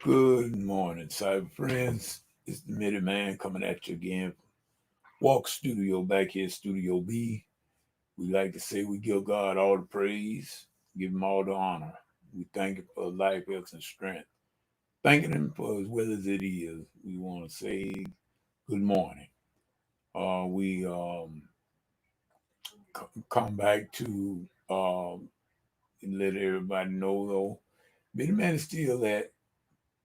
Good morning, cyber friends. It's the Minute Man coming at you again. Walk Studio back here, Studio B. We like to say we give God all the praise, give him all the honor. We thank him for life, health, and strength. Thanking him for as well as it is. We want to say good morning. We come back to let everybody know though. Minute Man is still at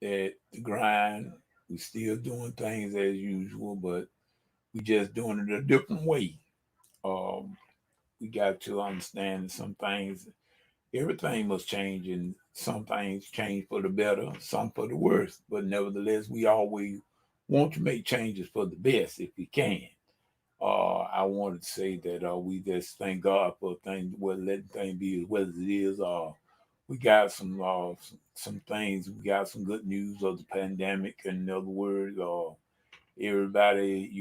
the grind. We still doing things as usual, but we just doing it a different way. Um, we got to understand some things. Everything must change, and some things change for the better, some for the worse. But nevertheless, we always want to make changes for the best if we can. I wanted to say that we just thank God for things, well, letting things be as well as it is. We got some things. We got some good news of the pandemic. In other words, everybody,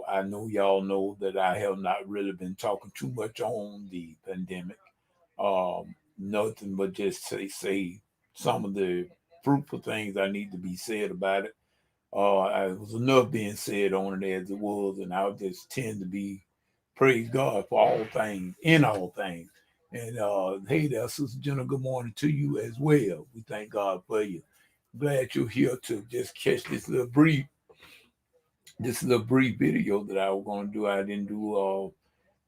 I know y'all know that I have not really been talking too much on the pandemic. Nothing but just say some of the fruitful things I need to be said about it. I was enough being said on it as it was, and I just tend to be praise God for all things, in all things. And hey there, Sister Jenna, good morning to you as well. We thank God for you. Glad you're here to just catch this little brief video that I was gonna do. I didn't do.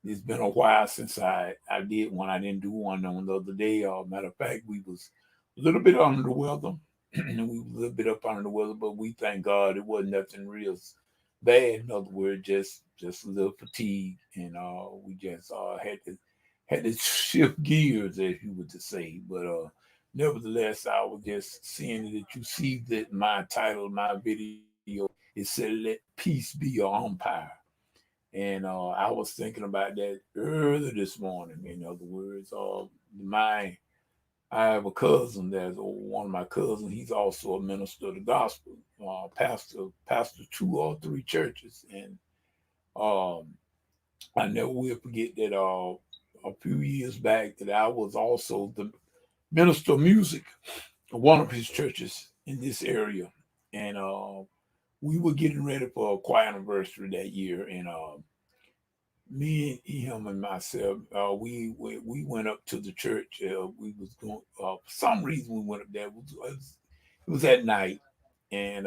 It's been a while since I did one. I didn't do one on the other day. Matter of fact, we was a little bit under the weather. And we was a little bit up under the weather, but we thank God it wasn't nothing real bad. In other words, just a little fatigue, and we just had to shift gears, as you would to say. But nevertheless, I was just seeing that you see that my title, my video, it said "Let peace be your umpire." And I was thinking about that early this morning. In other words, my I have a cousin that's one of my cousins. He's also a minister of the gospel, pastor two or three churches, and um, I never will forget that a few years back that I was also the minister of music of one of his churches in this area, and we were getting ready for a choir anniversary that year, and me and him and myself, we went up to the church. We was going for some reason we went up there. It was at night, and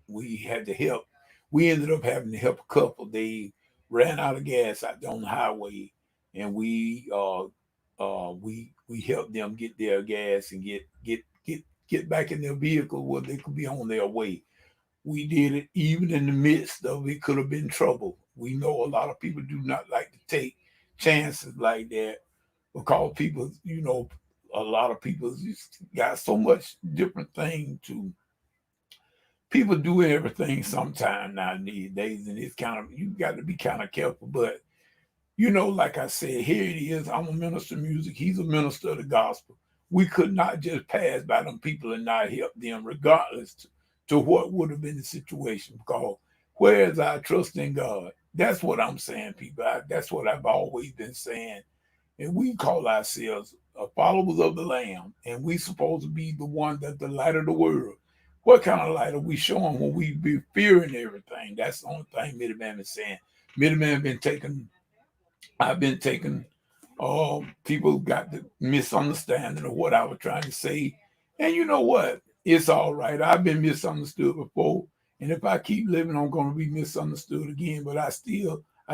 we had to help. We ended up having to help a couple. They ran out of gas out there on the highway, and we helped them get their gas and get back in their vehicle where they could be on their way. We did it even in the midst of it could have been trouble. We know a lot of people do not like to take chances like that because people, a lot of people just got so much different thing to people do everything sometime nowadays, and it's kind of you got to be kind of careful. But like I said, here it is. I'm a minister of music. He's a minister of the gospel. We could not just pass by them people and not help them, regardless to what would have been the situation. Because where is our trust in God? That's what I'm saying, people. That's what I've always been saying. And we call ourselves followers of the Lamb, and we supposed to be the one that's the light of the world. What kind of light are we showing when we be fearing everything? That's the only thing Middleman is saying. Middleman been taking I've been taking people got the misunderstanding of what I was trying to say. And you know what? It's all right. I've been misunderstood before. And if I keep living, I'm going to be misunderstood again. But I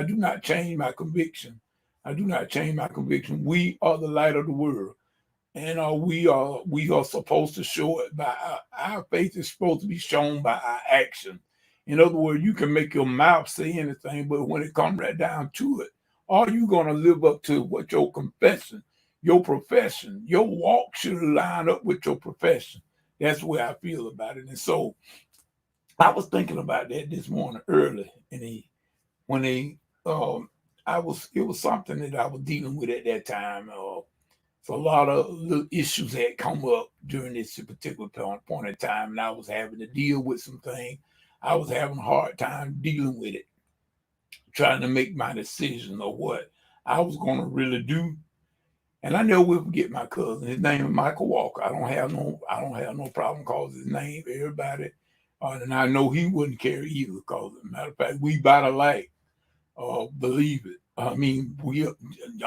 do not change my conviction. I do not change my conviction. We are the light of the world. And we are supposed to show it by our faith is supposed to be shown by our action. In other words, you can make your mouth say anything, but when it comes right down to it, are you going to live up to what your confession, your profession, your walk should line up with your profession? That's the way I feel about it. And so I was thinking about that this morning early, and when it was something that I was dealing with at that time. So a lot of little issues had come up during this particular point in time, and I was having to deal with some things. I was having a hard time dealing with it, trying to make my decision of what I was going to really do. And I never will forget my cousin. His name is Michael Walker. I don't have no problem calling his name. Everybody, and I know he wouldn't care either. Cause as a matter of fact, we about alike. Believe it. I mean,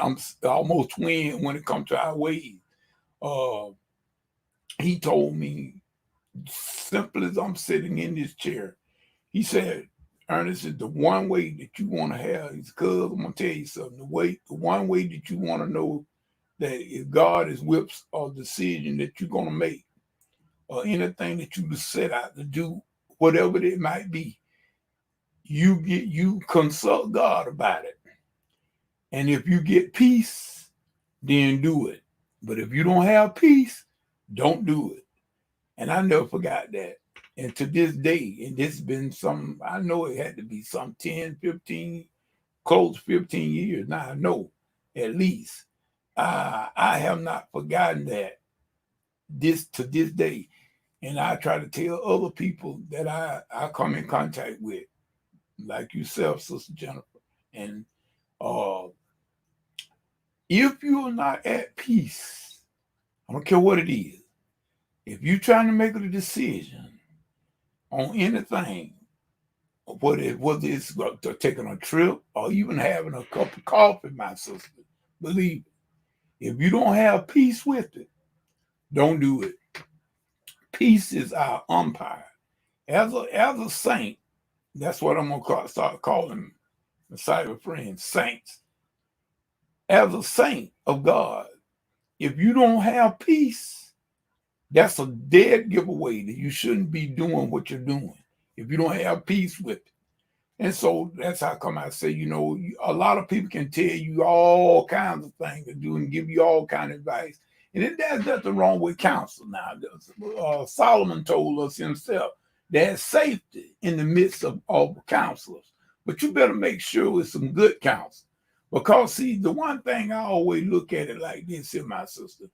I'm almost twin when it comes to our ways. Uh, he told me, simple as I'm sitting in this chair, he said, Ernest, is the one way that you want to have is because I'm gonna tell you something. The one way that you want to know that if God is with a decision that you're gonna make, or anything that you set out to do, whatever it might be, you consult God about it. And if you get peace, then do it. But if you don't have peace, don't do it. And I never forgot that. And to this day, and this has been some, I know it had to be some 10, 15, close to 15 years now, I know at least. I have not forgotten that this to this day. And I try to tell other people that I come in contact with, like yourself, Sister Jennifer. And uh, if you're not at peace, I don't care what it is, if you're trying to make a decision on anything, whether it's taking a trip or even having a cup of coffee, my sister, believe it. If you don't have peace with it, don't do it. Peace is our umpire. As a saint, that's what I'm gonna start calling the cyber friends, saints. As a saint of God, if you don't have peace, that's a dead giveaway that you shouldn't be doing what you're doing if you don't have peace with it. And so that's how come I say, a lot of people can tell you all kinds of things to do and give you all kind of advice. And there's nothing wrong with counsel now. Solomon told us himself there's safety in the midst of counselors. But you better make sure it's some good counsel. Because, see, the one thing I always look at it like this here, my sister.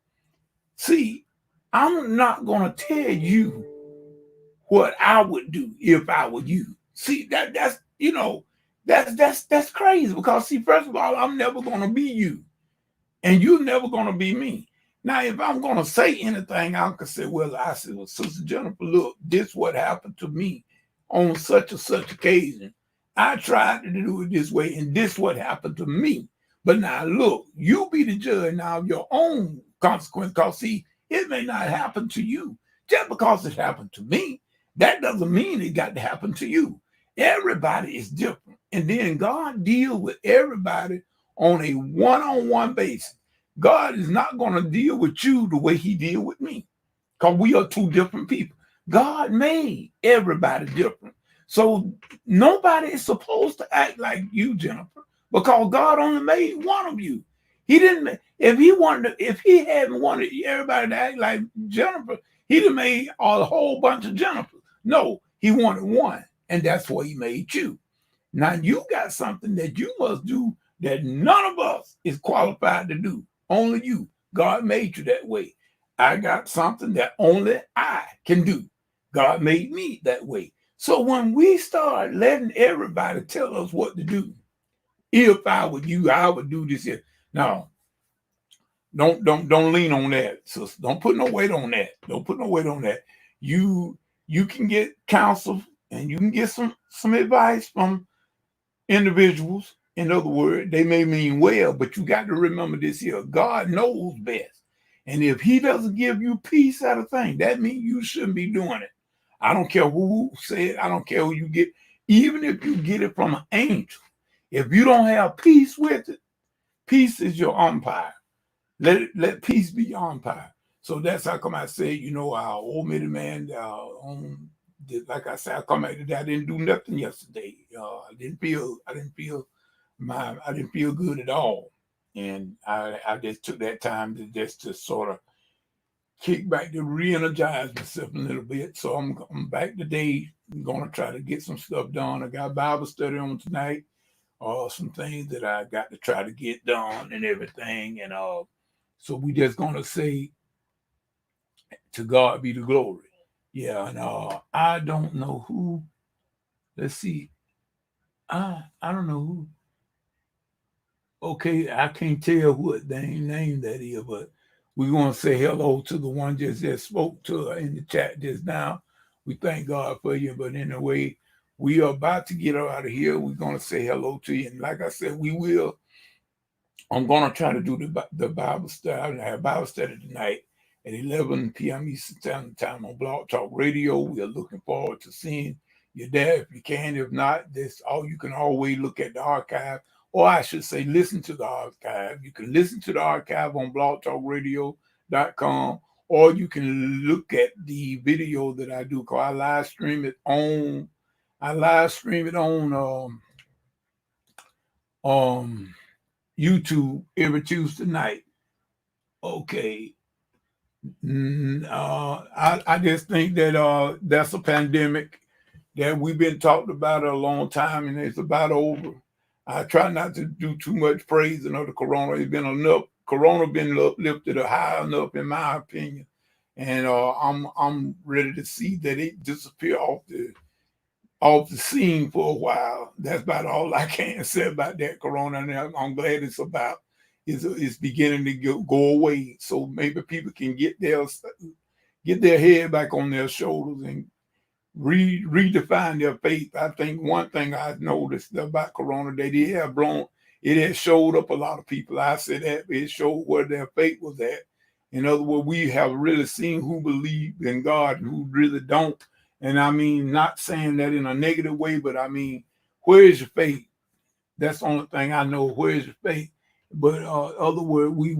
See, I'm not going to tell you what I would do if I were you. See, that's crazy because, see, first of all, I'm never going to be you and you're never going to be me. Now, if I'm going to say anything, I can say, well, Sister Jennifer, look, this what happened to me on such and such occasion. I tried to do it this way, and this what happened to me. But now, look, you be the judge now of your own consequence because, see, it may not happen to you. Just because it happened to me, that doesn't mean it got to happen to you. Everybody is different. And then God deals with everybody on a one-on-one basis. God is not going to deal with you the way he deal with me because we are two different people. God made everybody different. So nobody is supposed to act like you, Jennifer, because God only made one of you. He didn't, if he hadn't wanted everybody to act like Jennifer, he'd have made a whole bunch of Jennifers. No, he wanted one, and that's why he made you. Now you got something that you must do that none of us is qualified to do. Only you. God made you that way. I got something that only I can do. God made me that way. So when we start letting everybody tell us what to do, if I were you, I would do this here. Now, don't lean on that. So don't put no weight on that. Don't put no weight on that. You can get counsel and you can get some advice from individuals. In other words, they may mean well, but you got to remember this here. God knows best. And if he doesn't give you peace out of thing, that means you shouldn't be doing it. I don't care who said, I don't care who you get. Even if you get it from an angel, if you don't have peace with it, peace is your umpire. Let peace be your umpire. So that's how come I say, our old middle man, like I said, I come out today. I didn't do nothing yesterday. I didn't feel good at all. And I just took that time to sort of kick back to re-energize myself a little bit. So I'm back today. I'm gonna try to get some stuff done. I got Bible study on tonight. Some things that I got to try to get done and everything. And so we just gonna say to God be the glory. Yeah, and I don't know who. Let's see. I don't know who. Okay, I can't tell what name that is, but we're gonna say hello to the one just spoke to her in the chat just now. We thank God for you, but anyway, we are about to get out of here. We're gonna say hello to you, and like I said, we will. I'm gonna try to do the Bible study. I have Bible study tonight at 11 p.m. Eastern Standard Time on Blog Talk Radio. We are looking forward to seeing you there if you can. If not, this all you can always look at the archive, or I should say, listen to the archive. You can listen to the archive on blogtalkradio.com, or you can look at the video that I do. Cause I live stream it on. I live stream it on um YouTube every Tuesday night. Okay. I just think that that's a pandemic that we've been talking about a long time, and it's about over. I try not to do too much praising of the corona. It's been enough. Corona been lifted high enough, in my opinion, and I'm ready to see that it disappear off the scene for a while. That's about all I can say about that corona. And I'm glad it's beginning to go away. So maybe people can get their head back on their shoulders and redefine their faith. I think one thing I noticed about corona that it has showed up a lot of people. I said that it showed where their faith was at. In other words, we have really seen who believe in God and who really don't. And I mean, not saying that in a negative way, but I mean, where is your faith? That's the only thing I know. Where is your faith? But other word, we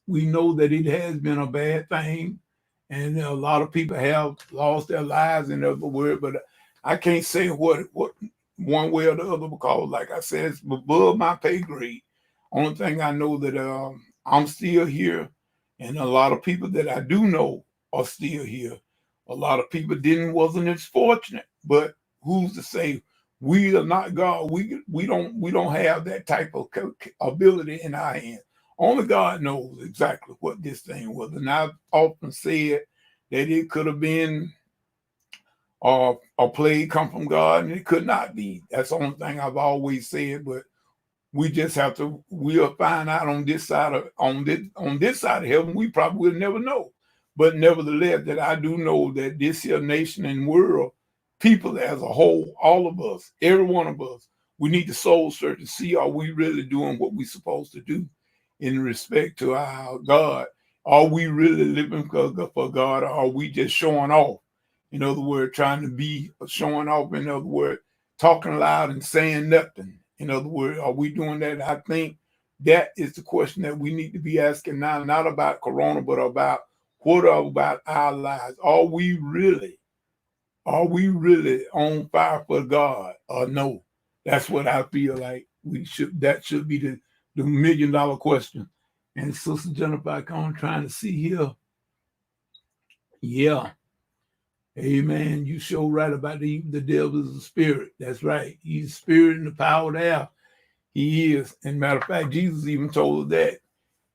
know that it has been a bad thing, and a lot of people have lost their lives. In other words, but I can't say what one way or the other, because, like I said, it's above my pay grade. Only thing I know that I'm still here, and a lot of people that I do know are still here. A lot of people wasn't as fortunate, but who's to say we are not God? We don't have that type of ability in our hands. Only God knows exactly what this thing was, and I've often said that it could have been a plague come from God, and it could not be. That's the only thing I've always said. But we just have to. We'll find out on this side of heaven. We probably will never know. But nevertheless, that I do know that this here nation and world, people as a whole, all of us, every one of us, we need to soul search to see, are we really doing what we're supposed to do in respect to our God? Are we really living for God, or are we just showing off? In other words, trying to be showing off. In other words, talking loud and saying nothing. In other words, are we doing that? I think that is the question that we need to be asking now, not about corona, but about what about our lives? Are we really on fire for God or no? That's what I feel like that should be the $1 million question. And Sister Jennifer, I'm trying to see here. Yeah. Amen. You show right about the devil is a spirit. That's right. He's a spirit and the power there. He is. And matter of fact, Jesus even told us that.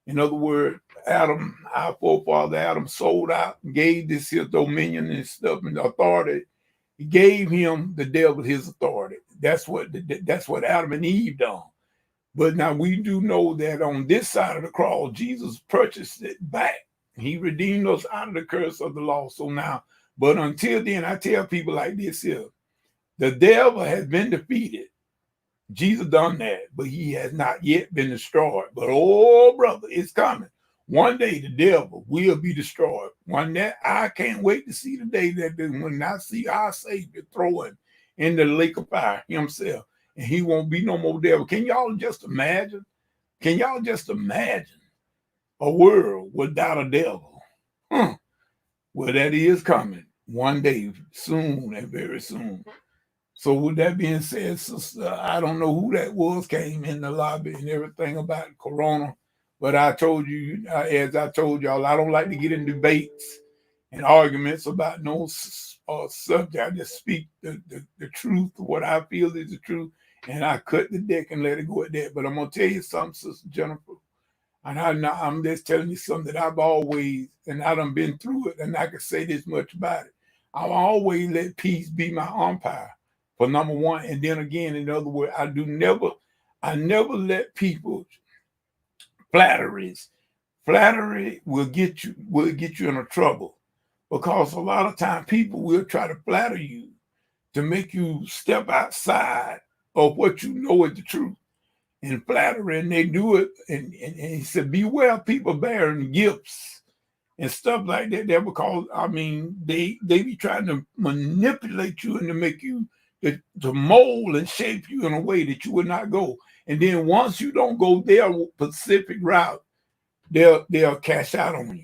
In other words, Adam, our forefather Adam, sold out and gave this his dominion and stuff and authority. He gave him, the devil, his authority. That's what Adam and Eve done. But now we do know that on this side of the cross, Jesus purchased it back. He redeemed us out of the curse of the law. So now, but until then, I tell people like this here, the devil has been defeated. Jesus done that, but he has not yet been destroyed. But oh, brother, it's coming. One day the devil will be destroyed. One day, I can't wait to see the day that when I see our Savior throw him in the lake of fire himself, and he won't be no more devil. Can y'all just imagine? Can y'all just imagine a world without a devil? Well, that is coming one day, soon and very soon. So with that being said, sister, I don't know who that was, came in the lobby and everything about corona. But I told you, as I told y'all, I don't like to get in debates and arguments about no subject. I just speak the truth, what I feel is the truth, and I cut the deck and let it go at that. But I'm going to tell you something, Sister Jennifer, and I'm just telling you something that I've always, and I done been through it, and I can say this much about it. I've always let peace be my umpire. For number one, and then again, in other words, I never let people flatteries. Flattery will get you in a trouble because a lot of time people will try to flatter you to make you step outside of what you know is the truth. And flattery, and they do it, and he said, beware people bearing gifts and stuff like that. There because I mean they be trying to manipulate you and to make you to mold and shape you in a way that you would not go. And then once you don't go their specific route, they'll cash out on you.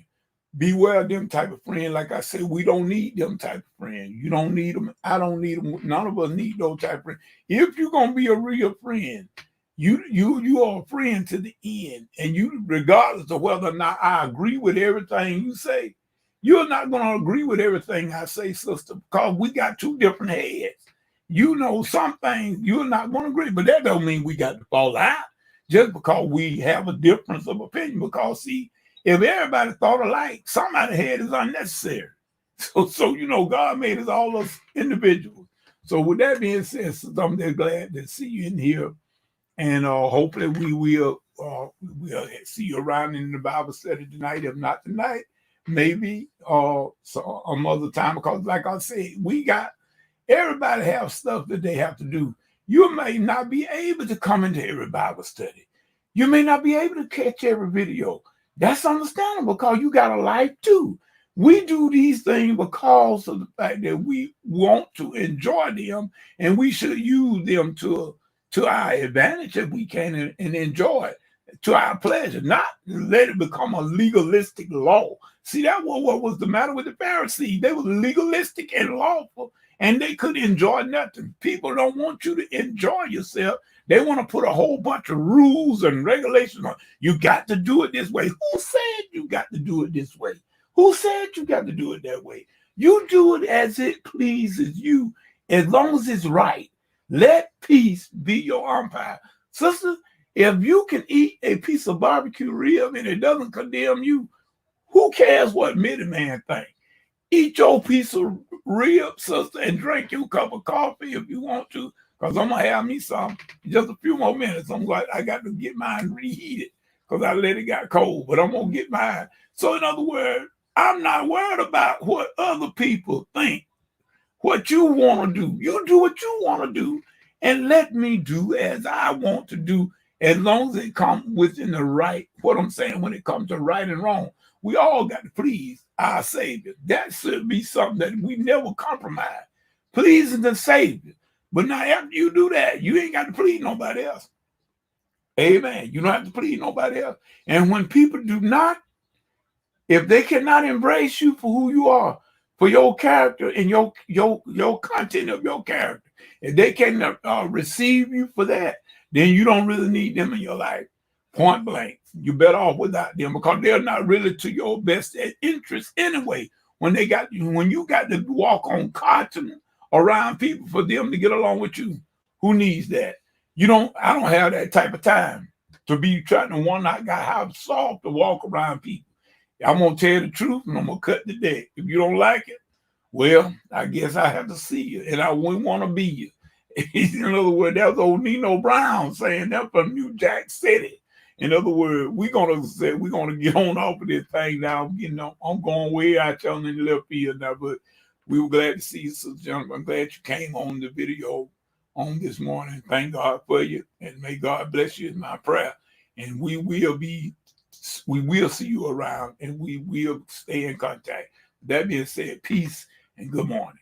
Beware of them type of friend. Like I said, we don't need them type of friend. You don't need them. I don't need them. None of us need those type of friends. If you're gonna be a real friend, you are a friend to the end, and you, regardless of whether or not I agree with everything you say, you're not gonna agree with everything I say, sister, because we got two different heads. You know, some things you're not gonna agree, but that don't mean we got to fall out just because we have a difference of opinion. Because see, if everybody thought alike, somebody's head is unnecessary. So you know, God made us all us individuals. So with that being said, I'm just glad to see you in here. And hopefully we'll see you around in the Bible study tonight. If not tonight, maybe some other time. Because like I said, everybody have stuff that they have to do. You may not be able to come into every Bible study. You may not be able to catch every video. That's understandable because you got a life too. We do these things because of the fact that we want to enjoy them, and we should use them to our advantage if we can, and enjoy it to our pleasure, not let it become a legalistic law. See, that was what was the matter with the Pharisees. They were legalistic and lawful, and they couldn't enjoy nothing. People don't want you to enjoy yourself. They want to put a whole bunch of rules and regulations on. You got to do it this way. Who said you got to do it this way? Who said you got to do it that way? You do it as it pleases you, as long as it's right. Let peace be your umpire. Sister, if you can eat a piece of barbecue rib and it doesn't condemn you, who cares what middleman think? Eat your piece of rib, sister, and drink your cup of coffee if you want to, because I'm going to have me some in just a few more minutes. I got to get mine reheated because I let it got cold, but I'm going to get mine. So in other words, I'm not worried about what other people think. What you want to do, you do what you want to do, and let me do as I want to do, as long as it comes within the right. What I'm saying, when it comes to right and wrong, we all got to please our Savior. That should be something that we never compromise. Pleasing the Savior. But now after you do that, you ain't got to please nobody else. Amen. You don't have to please nobody else. And when people do not, if they cannot embrace you for who you are, for your character and your content of your character, if they can receive you for that, then you don't really need them in your life. Point blank, you're better off without them because they're not really to your best interest anyway. When you got to walk on cotton around people for them to get along with you, who needs that? I don't have that type of time to be trying to have soft to walk around people. I'm going to tell you the truth, and I'm going to cut the deck. If you don't like it, well, I guess I have to see you, and I wouldn't want to be you. In other words, that was old Nino Brown saying that from New Jack City. In other words, we're gonna get on off of this thing now. I'm going way out there in the left field now, but we were glad to see you, Sister Jennifer. I'm glad you came on the video on this morning. Thank God for you, and may God bless you is my prayer. And we will see you around, and we will stay in contact. That being said, peace and good morning.